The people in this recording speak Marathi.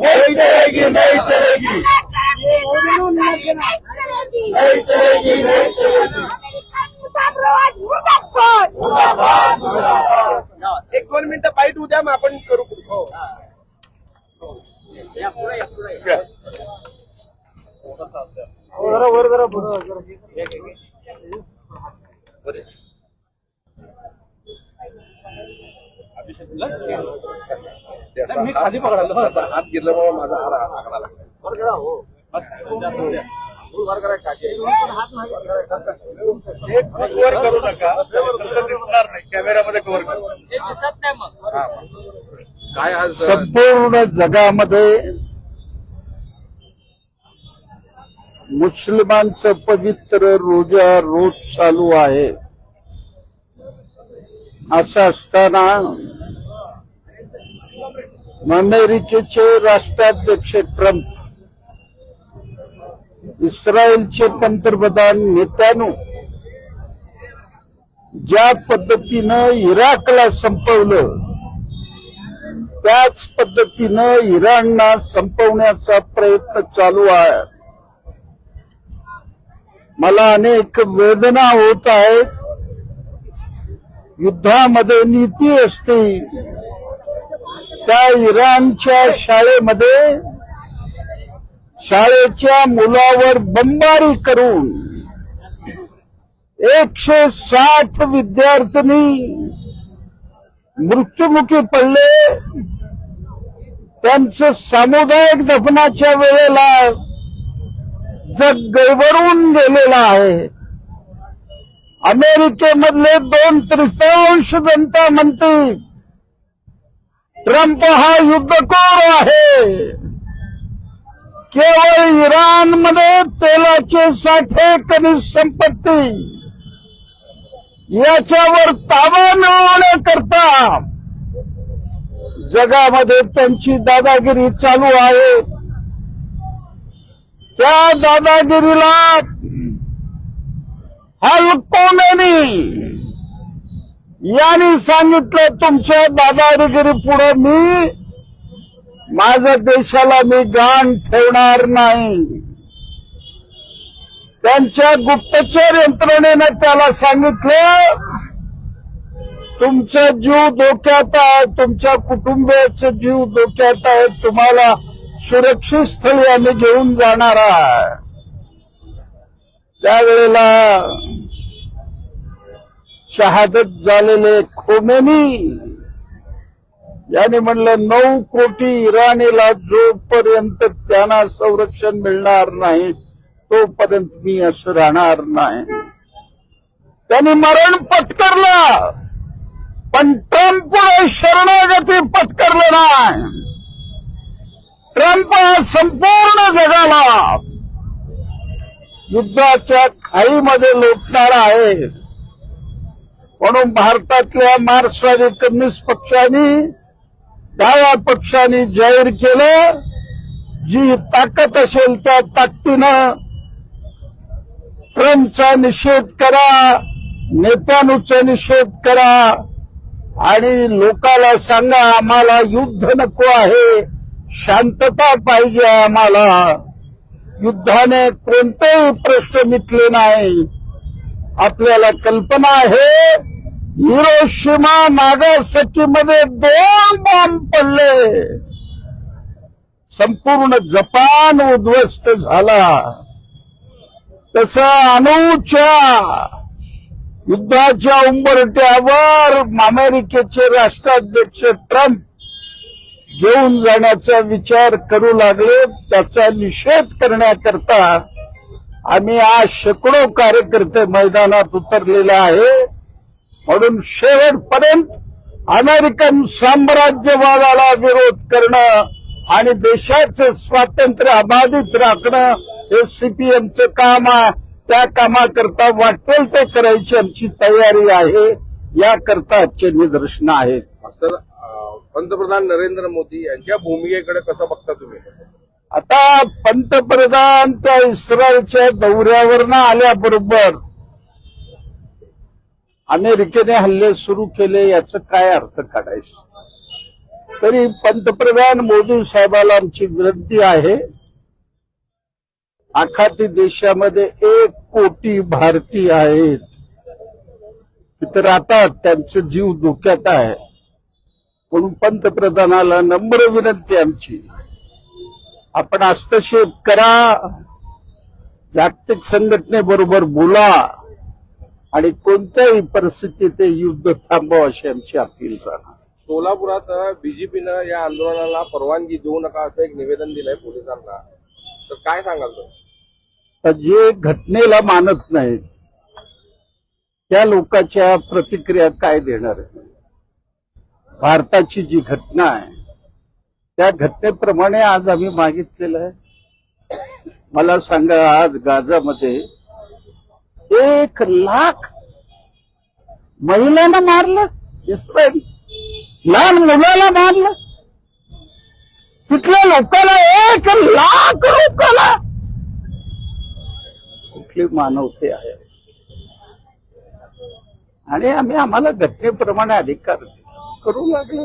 नहीं चलेगी, नहीं चलेगी, नहीं चलेगी, नहीं चलेगी। एक 2 मिनिटं बाईट उद्या मग आपण करू पुढचं. मी खाली पकडालो हात घेतल्यामुळे माझा हात आकडा लागला. वर करू नका, दिसणार नाही कॅमेऱ्यामध्ये कव्हर करू. काय आज संपूर्ण जगामध्ये मुस्लिमांचं पवित्र रोजा रोज चालू आहे. असं असताना अमेरिकेचे राष्ट्राध्यक्ष ट्रम्प, इस्रायलचे पंतप्रधान नेतान्याहू ज्या पद्धतीनं इराकला संपवलं त्याच पद्धतीनं इराणला संपवण्याचा प्रयत्न चालू आहे. मला अनेक वेदना होत आहेत. युद्धामध्ये नीती असते. त्या इराणच्या शाळेमध्ये शाळेच्या मुलावर बंबारी करून 160 विद्यार्थी मृत्युमुखी पडले. त्यांचं सामुदायिक दफनाच्या वेळेला जग गैरवरून गेलेलं आहे. अमेरिकेमधले 2/3 जनता म्हणते ट्रम्प हा युद्धखोर आहे. केवळ इराणमध्ये तेलाचे साठे, खनिज संपत्ती याच्यावर ताबा मिळवण्याकरता जगामध्ये त्यांची दादागिरी चालू आहे. त्या दादागिरीला अल खोमेनी यांनी सांगितलं, तुमच्या दादागिरी पुढे मी माझ्या देशाला मी गाण ठेवणार नाही. त्यांच्या गुप्तचर यंत्रणेनं त्याला सांगितलं, तुमचा जीव धोक्यात आहे, तुमच्या कुटुंबियाचा जीव धोक्यात आहे, तुम्हाला सुरक्षित स्थळी आम्ही घेऊन जाणार आहे. त्यावेळेला शहादत झालेले खोमेनी यांनी म्हणलं 9 कोटी इराणीला जोपर्यंत त्यांना संरक्षण मिळणार नाही तोपर्यंत मी असं राहणार नाही. त्यांनी मरण पत्करलं, पण ट्रम्प शरणागती पत्करलं नाही. ट्रम्प संपूर्ण जगाला युद्धाच्या खाईमध्ये लोटणारा आहे. म्हणून भारतातल्या मार्क्सवादी कम्युनिस्ट पक्षाने, डाव्या पक्षाने जाहीर केलं, जी ताकद असेल त्या ताकदीनं ट्रम्पचा निषेध करा, नेत्यानूचा निषेध करा आणि लोकाला सांगा आम्हाला युद्ध नको आहे, शांतता पाहिजे आम्हाला. युद्धाने कोणतेही प्रश्न मिटले नाही. आपल्याला कल्पना आहे, हिरोशिमा नागासाकीमध्ये 2 बॉम्ब पडले, संपूर्ण जपान उद्ध्वस्त झाला. तसं अणूच्या युद्धाच्या उंबरठ्यावर अमेरिकेचे राष्ट्राध्यक्ष ट्रम्प घेऊन जाण्याचा विचार करू लागले. त्याचा निषेध करण्याकरता आम्ही आज शेकडो कार्यकर्ते मैदानात उतरलेले आहे. म्हणून शेवटपर्यंत अमेरिकन साम्राज्यवादाला विरोध करणं आणि देशाचं स्वातंत्र्य अबाधित राखणं हे सीपीएमचं काम आहे. त्या कामाकरता वाटेल ते करायची आमची तयारी आहे. याकरता आजचे निदर्शन आहेत. तर पंतप्रधान नरेंद्र मोदी यांच्या भूमिकेकडे कसं बघता तुम्ही? आता पंतप्रधान त्या इस्रायलच्या दौऱ्यावरनं आल्याबरोबर अमेरिकेने हल्ले सुरू केले याचा काय अर्थ काढायचा? तरी पंतप्रधान मोदी साहेबाला आमची विनंती आहे, आखाती देशामध्ये 1 कोटी भारतीय आहेत, तिथे राहतात, त्यांचे जीव धोक्यात आहे. म्हणून पंतप्रधानाला नम्र विनंती आमची, आपण हस्तक्षेप करा, जागतिक संघटनेबरोबर बोला आणि कोणत्याही परिस्थितीत ते युद्ध थांबवा अशी आमची अपील राहणार. सोलापुरात बीजेपीनं या आंदोलनाला परवानगी देऊ नका असं एक निवेदन दिलंय पोलिसांना, तर काय सांगाल तुम्ही? तर जे घटनेला मानत नाहीत त्या लोकांच्या प्रतिक्रिया काय देणार आहे? भारताची जी घटना आहे त्या घटनेप्रमाणे आज आम्ही मागितलेलं आहे. मला सांगा, आज गाझामध्ये 1 लाख महिलांना मारलं, इस्रायल लहान मुलाला मारलं, तिथल्या लोकांना 1 लाख लोकांना कुठली मानवते आहे? आणि आम्हाला घटनेप्रमाणे अधिकार करू लागले.